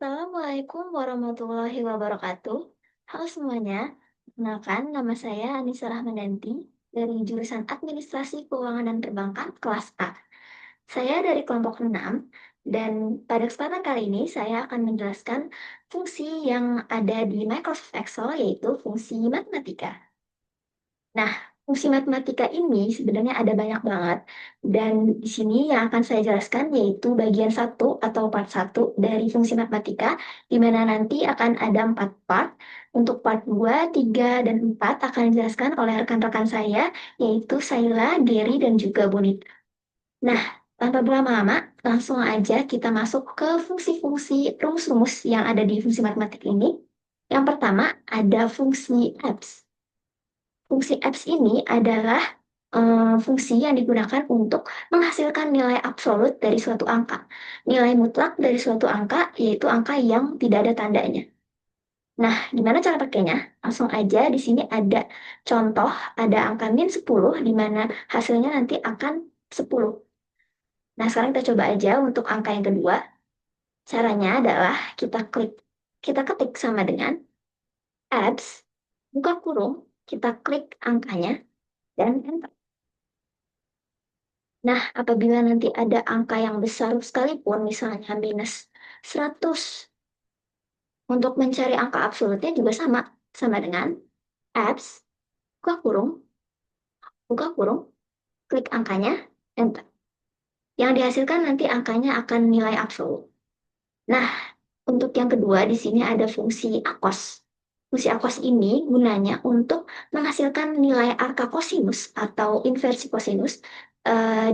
Assalamualaikum warahmatullahi wabarakatuh. Halo semuanya, perkenalkan nama saya Anissa Rahmandanti dari jurusan Administrasi Keuangan dan Perbankan kelas A. Saya dari kelompok 6 dan pada kesempatan kali ini saya akan menjelaskan fungsi yang ada di Microsoft Excel yaitu fungsi matematika. Nah, fungsi matematika ini sebenarnya ada banyak banget. Dan di sini yang akan saya jelaskan yaitu bagian satu atau part satu dari fungsi matematika, di mana nanti akan ada 4 part. Untuk part 2, 3, dan 4 akan dijelaskan oleh rekan-rekan saya, yaitu Saila, Gary, dan juga Bonita. Nah, tanpa berlama-lama, langsung aja kita masuk ke fungsi-fungsi rumus-rumus yang ada di fungsi matematik ini. Yang pertama, ada fungsi abs. Fungsi abs ini adalah fungsi yang digunakan untuk menghasilkan nilai absolut dari suatu angka. Nilai mutlak dari suatu angka yaitu angka yang tidak ada tandanya. Nah, gimana cara pakainya? Langsung aja di sini ada contoh, ada angka min 10 di mana hasilnya nanti akan 10. Nah, sekarang kita coba aja untuk angka yang kedua. Caranya adalah kita ketik sama dengan abs, buka kurung, kita klik angkanya, dan enter. Nah, apabila nanti ada angka yang besar sekalipun, misalnya minus 100, untuk mencari angka absolutnya juga sama dengan abs, buka kurung, klik angkanya, enter. Yang dihasilkan nanti angkanya akan nilai absolut. Nah, untuk yang kedua di sini ada fungsi akos. Fungsi akos ini gunanya untuk menghasilkan nilai angka kosinus atau inversi kosinus,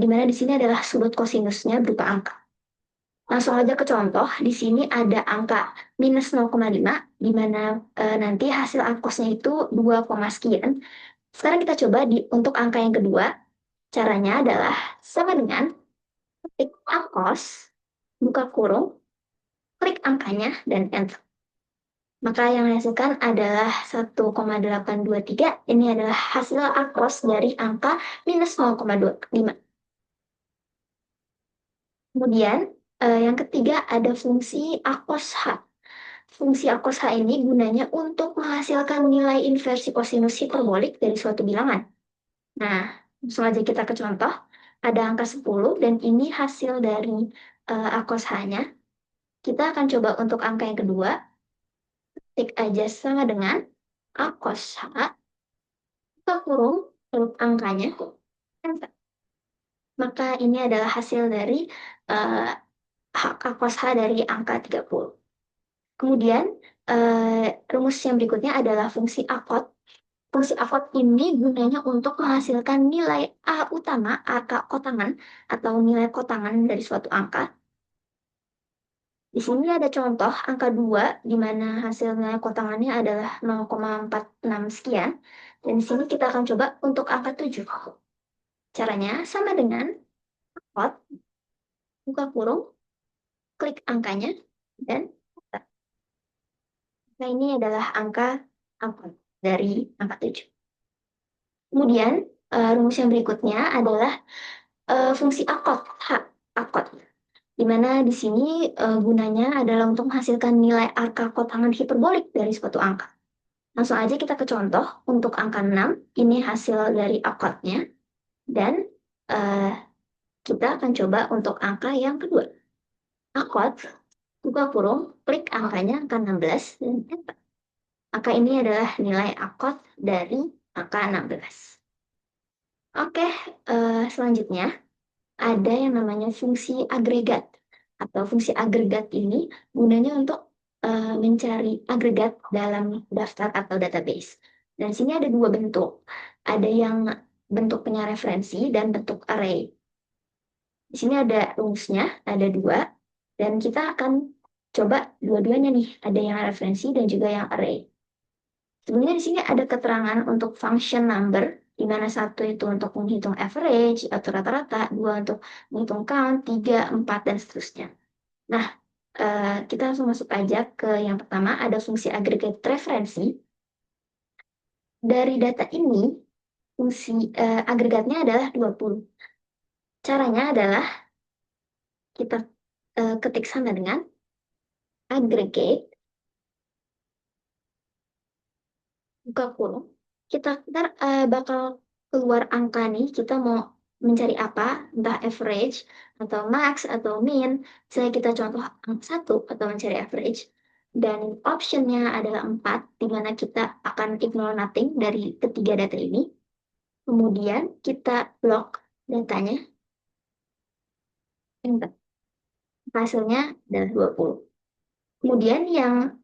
di mana di sini adalah sudut kosinusnya berupa angka. Langsung aja ke contoh, di sini ada angka minus 0,5, di mana nanti hasil akosnya itu 2, sekian. Sekarang kita coba untuk angka yang kedua, caranya adalah sama dengan ketik akos, buka kurung, klik angkanya, dan enter. Maka yang dihasilkan adalah 1,823. Ini adalah hasil akos dari angka minus 0,25. Kemudian, yang ketiga ada fungsi akos H. Fungsi akos H ini gunanya untuk menghasilkan nilai inversi kosinus hiperbolik dari suatu bilangan. Nah, langsung aja kita ke contoh. Ada angka 10 dan ini hasil dari akos H-nya. Kita akan coba untuk angka yang kedua. Ketik aja sama dengan akos H, buka kurung, untuk angkanya, enter. Maka ini adalah hasil dari uh, akos H dari angka 30. Kemudian, rumus yang berikutnya adalah fungsi akot. Fungsi akot ini gunanya untuk menghasilkan nilai A utama, angka kotangan, atau nilai kotangan dari suatu angka. Di sini ada contoh angka 2, di mana hasil nilai kotangannya adalah 0,46 sekian. Dan di sini kita akan coba untuk angka 7. Caranya sama dengan akot, buka kurung, klik angkanya, dan nah ini adalah angka akot dari angka 7. Kemudian, rumus yang berikutnya adalah fungsi akot, akot. Di mana di sini gunanya adalah untuk menghasilkan nilai angka kotangan hiperbolik dari suatu angka. Langsung aja kita ke contoh. Untuk angka 6, ini hasil dari akotnya. Dan uh, kita akan coba untuk angka yang kedua. Akot, buka kurung, klik angkanya, angka 16, dan enter. Maka ini adalah nilai akot dari angka 16. Oke, selanjutnya ada yang namanya fungsi agregat. Atau fungsi agregat ini gunanya untuk mencari agregat dalam daftar atau database. Dan sini ada dua bentuk. Ada yang bentuknya referensi dan bentuk array. Di sini ada rumusnya, ada dua. Dan kita akan coba dua-duanya nih. Ada yang referensi dan juga yang array. Sebenarnya di sini ada keterangan untuk function number, di mana satu itu untuk menghitung average atau rata-rata, dua untuk menghitung count, tiga, empat, dan seterusnya. Nah, kita langsung masuk aja ke yang pertama, ada fungsi aggregate referensi. Dari data ini, fungsi agregatnya adalah 20. Caranya adalah kita ketik sama dengan aggregate, buka kurung. Kita ntar bakal keluar angka nih, kita mau mencari apa, entah average, atau max, atau min. Misalnya kita contoh angka 1 atau mencari average. Dan optionnya adalah 4, di mana kita akan ignore nothing dari ketiga data ini. Kemudian kita block datanya, enter. Hasilnya adalah 20. Kemudian yang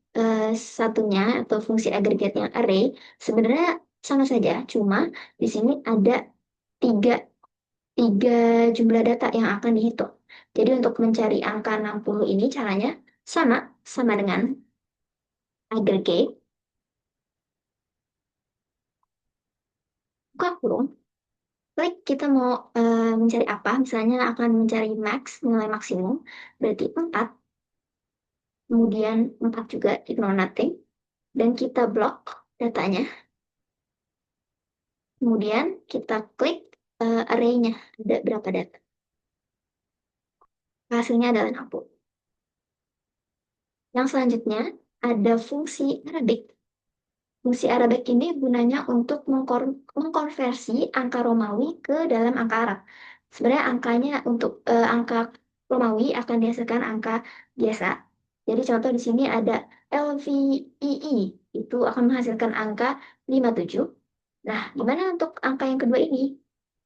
satunya atau fungsi agregat yang array sebenarnya sama saja, cuma di sini ada tiga, tiga jumlah data yang akan dihitung. Jadi untuk mencari angka 60 ini caranya sama dengan aggregate, buka kurung, klik kita mau mencari apa, misalnya akan mencari max, nilai maksimum, berarti 4, kemudian 4 juga ignore nothing, dan kita block datanya. Kemudian kita klik array-nya, ada berapa data. Hasilnya adalah 60. Yang selanjutnya ada fungsi Arabic. Fungsi Arabic ini gunanya untuk mengkonversi angka Romawi ke dalam angka Arab. Sebenarnya angkanya untuk angka Romawi akan dihasilkan angka biasa. Jadi contoh di sini ada LVII, itu akan menghasilkan angka 57. Nah, gimana untuk angka yang kedua ini?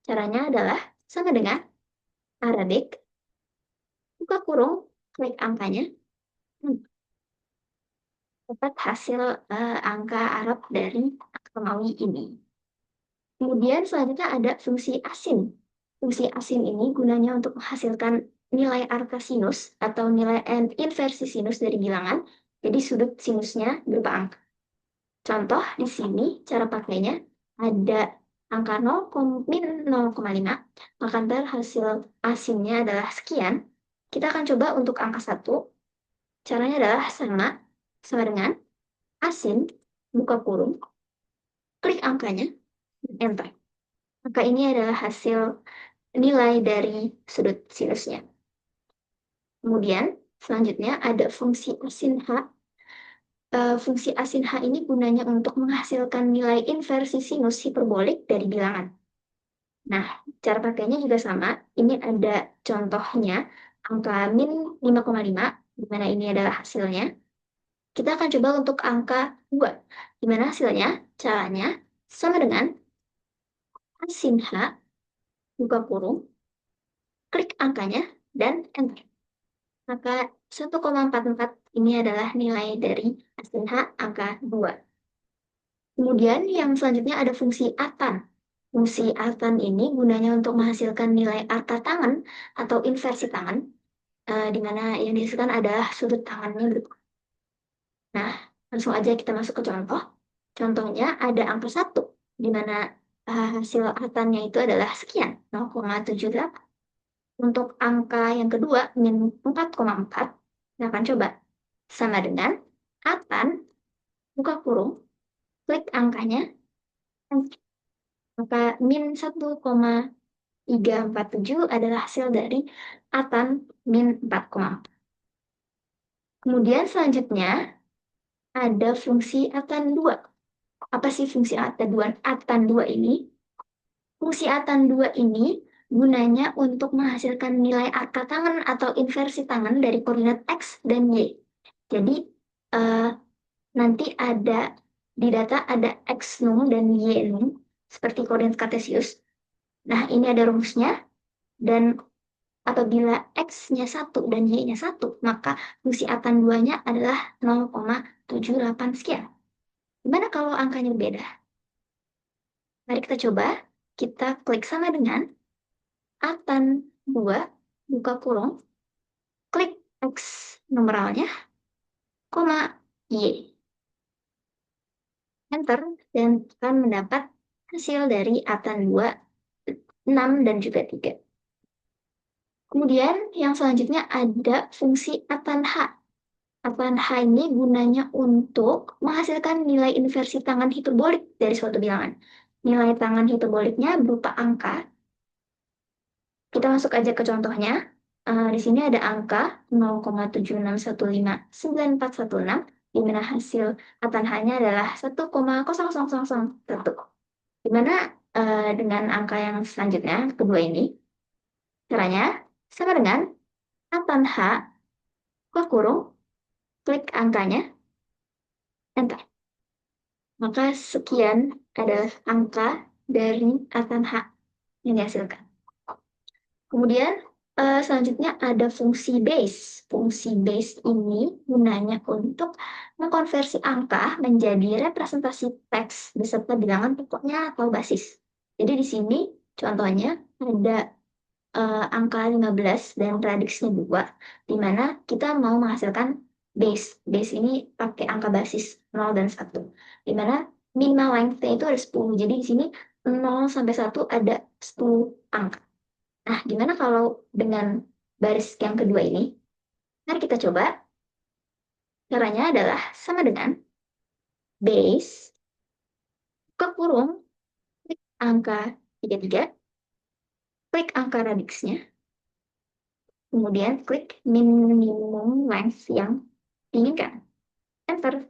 Caranya adalah sama dengan Arabic, buka kurung, klik angkanya, dapat hasil angka Arab dari angka Romawi ini. Kemudian selanjutnya ada fungsi asin. Fungsi asin ini gunanya untuk menghasilkan nilai arca sinus atau nilai inversi sinus dari bilangan. Jadi sudut sinusnya berupa angka. Contoh di sini cara pakainya ada angka 0, min 0,5, maka ntar hasil asinnya adalah sekian. Kita akan coba untuk angka 1. Caranya adalah sama dengan asin, buka kurung, klik angkanya, enter. Maka ini adalah hasil nilai dari sudut sinusnya. Kemudian selanjutnya ada fungsi asin H. Fungsi asin H ini gunanya untuk menghasilkan nilai inversi sinus hiperbolik dari bilangan. Nah, cara pakainya juga sama. Ini ada contohnya, angka min 5,5, di mana ini adalah hasilnya. Kita akan coba untuk angka 2, di mana hasilnya, caranya sama dengan asin H, buka kurung, klik angkanya, dan enter. Maka 1,44 ini adalah nilai dari asin H angka 2. Kemudian yang selanjutnya ada fungsi atan. Fungsi atan ini gunanya untuk menghasilkan nilai arta tangan atau inversi tangan, di mana yang dihasilkan adalah sudut tangannya berubah. Nah, langsung aja kita masuk ke contoh. Contohnya ada angka 1, di mana hasil atannya itu adalah sekian, 0,78. Untuk angka yang kedua, min 4,4, kita akan coba. Sama dengan atan, buka kurung, klik angkanya, maka min 1,347 adalah hasil dari atan min 4,4. Kemudian selanjutnya ada fungsi atan 2. Apa sih fungsi atan 2 ini? Fungsi atan 2 ini gunanya untuk menghasilkan nilai arca tangan atau inversi tangan dari koordinat X dan Y. Jadi, nanti ada di data ada X num dan Y num, seperti koordinat kartesius. Nah, ini ada rumusnya, dan apabila X-nya 1 dan Y-nya 1, maka fungsi atan 2-nya adalah 0,78 sekian. Gimana kalau angkanya berbeda? Mari kita coba. Kita klik sama dengan atan 2, buka kurung, klik X numeralnya, koma Y. Enter, dan akan mendapat hasil dari atan 2, 6, dan juga 3. Kemudian yang selanjutnya ada fungsi atan H. Atan H ini gunanya untuk menghasilkan nilai inversi tangan hiperbolik dari suatu bilangan. Nilai tangan hiperboliknya berupa angka. Kita masuk aja ke contohnya. Di sini ada angka 0,76159416, di mana hasil Atanhanya adalah 1,00001. Di mana dengan angka yang selanjutnya, kedua ini, caranya sama dengan Atan H, buka kurung, klik angkanya, enter. Maka sekian adalah angka dari Atan H yang dihasilkan. Kemudian selanjutnya ada fungsi base. Fungsi base ini gunanya untuk mengkonversi angka menjadi representasi teks beserta bilangan pokoknya atau basis. Jadi di sini contohnya ada angka 15 dan radiksnya 2, di mana kita mau menghasilkan base. Base ini pakai angka basis 0 dan 1, di mana minimal length-nya itu ada 10. Jadi di sini 0 sampai 1 ada 10 angka. Nah, gimana kalau dengan baris yang kedua ini? Mari kita coba. Caranya adalah sama dengan base, buka kurung, klik angka 33, klik angka radiksnya, kemudian klik minimum length yang diinginkan. Enter.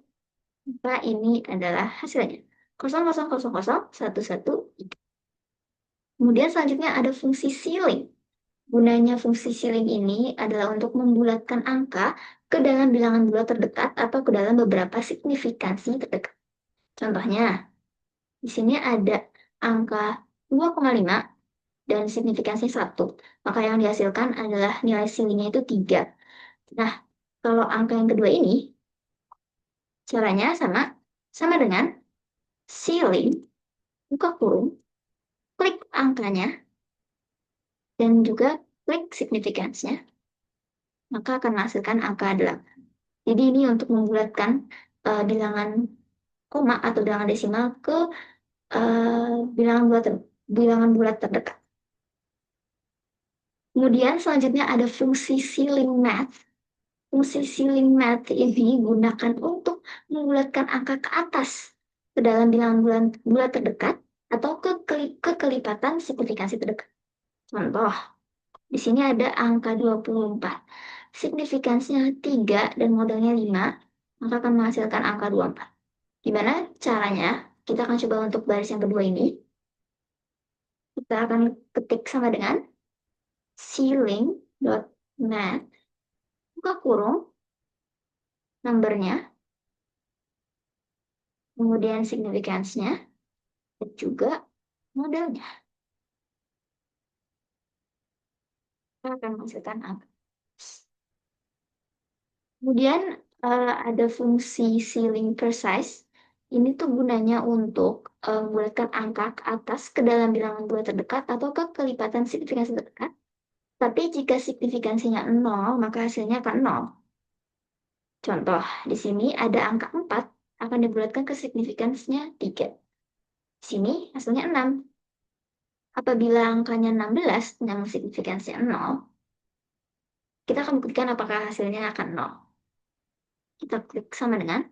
Maka ini adalah hasilnya. 0,000,113. Kemudian selanjutnya ada fungsi ceiling. Gunanya fungsi ceiling ini adalah untuk membulatkan angka ke dalam bilangan bulat terdekat atau ke dalam beberapa signifikansi terdekat. Contohnya, di sini ada angka 2,5 dan signifikansi 1. Maka yang dihasilkan adalah nilai ceilingnya itu 3. Nah, kalau angka yang kedua ini, caranya sama dengan ceiling, buka kurung, klik angkanya, dan juga klik signifikansinya, maka akan menghasilkan angka 8. Jadi ini untuk membulatkan bilangan koma atau bilangan desimal ke bilangan bulat terdekat. Kemudian selanjutnya ada fungsi ceiling math. Fungsi ceiling math ini digunakan untuk membulatkan angka ke atas ke dalam bilangan bulat terdekat atau ke kelipatan signifikansi terdekat. Contoh, di sini ada angka 24. Signifikansinya 3 dan modalnya 5, maka akan menghasilkan angka 24. Gimana caranya? Kita akan coba untuk baris yang kedua ini. Kita akan ketik sama dengan ceiling.math, buka kurung, numbernya, kemudian signifikansinya, dan juga modalnya. Kita akan menghasilkan angka. Kemudian ada fungsi ceiling precise. Ini tuh gunanya untuk membulatkan angka ke atas ke dalam bilangan bulat terdekat atau ke kelipatan signifikansi terdekat. Tapi jika signifikansinya 0, maka hasilnya akan 0. Contoh, di sini ada angka 4, akan dibulatkan ke signifikansinya 3. Di sini hasilnya 6. Apabila angkanya 16, namun signifikansinya 0, kita akan buktikan apakah hasilnya akan 0. Kita klik sama dengan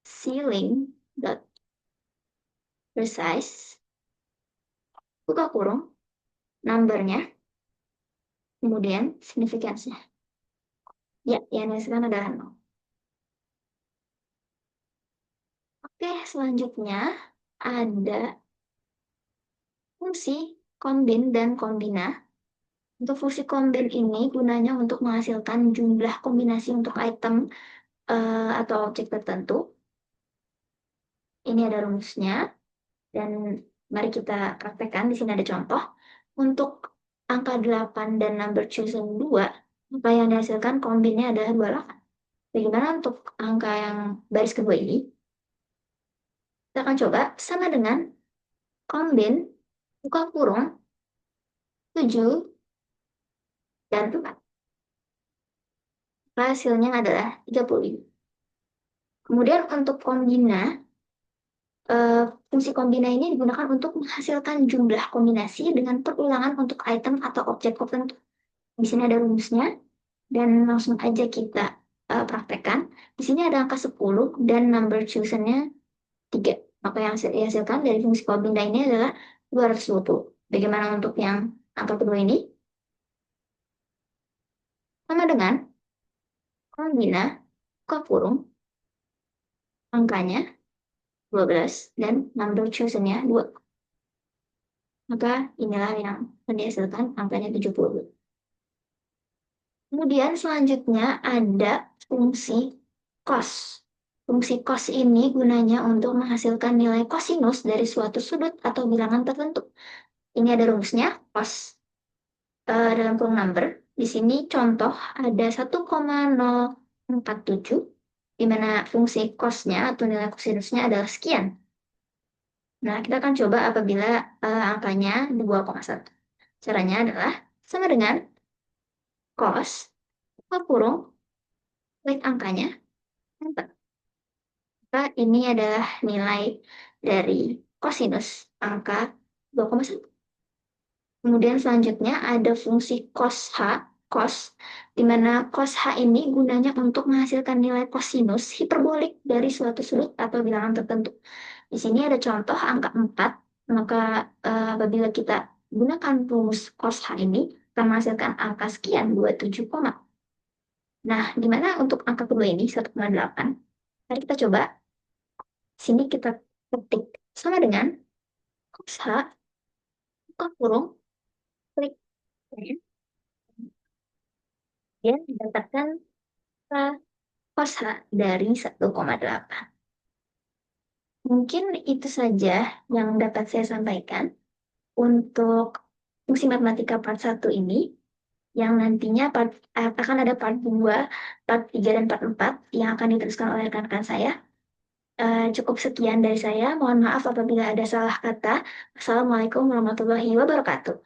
ceiling.precise, buka kurung, numbernya, kemudian signifikansinya. Ya, yang dihasilkan adalah 0. Oke, selanjutnya ada fungsi combine dan kombina. Untuk fungsi combine ini gunanya untuk menghasilkan jumlah kombinasi untuk item atau objek tertentu. Ini ada rumusnya, dan mari kita praktekkan. Di sini ada contoh. Untuk angka 8 dan number chosen 2, maka yang dihasilkan kombinnya adalah 28. Bagaimana untuk angka yang baris kedua ini? Kita akan coba sama dengan combine, buka kurung, 7, dan 4. Hasilnya adalah 35. Kemudian untuk kombina, fungsi kombina ini digunakan untuk menghasilkan jumlah kombinasi dengan perulangan untuk item atau objek tertentu. Di sini ada rumusnya, dan langsung aja kita praktekkan. Di sini ada angka 10 dan number chosen-nya 3. Maka yang dihasilkan dari fungsi kombina ini adalah 220. Bagaimana untuk yang angka kedua ini? sama dengan kombina buka kurung angkanya 12 dan number chosen-nya 2. Maka inilah yang dihasilkan angkanya 70. Kemudian selanjutnya ada fungsi cos. Fungsi cos ini gunanya untuk menghasilkan nilai kosinus dari suatu sudut atau bilangan tertentu. Ini ada rumusnya, cos dalam kurung number. Di sini contoh ada 1,047, di mana fungsi cosnya atau nilai kosinusnya adalah sekian. Nah, kita akan coba apabila angkanya 2,1. Caranya adalah sama dengan cos, buka kurung, klik angkanya, 4. Maka ini adalah nilai dari kosinus angka 2,1. Kemudian selanjutnya ada fungsi cos H, cos, di mana cos H ini gunanya untuk menghasilkan nilai kosinus hiperbolik dari suatu sudut atau bilangan tertentu. Di sini ada contoh angka 4, maka apabila kita gunakan rumus cos H ini, akan menghasilkan angka sekian, 27, nah, di mana untuk angka kedua ini, 1,8. Mari kita coba, sini kita ketik sama dengan cos H, buka kurung, klik, dan didapatkan cos H dari 1,8. Mungkin itu saja yang dapat saya sampaikan untuk fungsi matematika part 1 ini, yang nantinya akan ada part 2, part 3, dan part 4 yang akan diteruskan oleh rekan-rekan saya. Cukup sekian dari saya. Mohon maaf apabila ada salah kata. Assalamualaikum warahmatullahi wabarakatuh.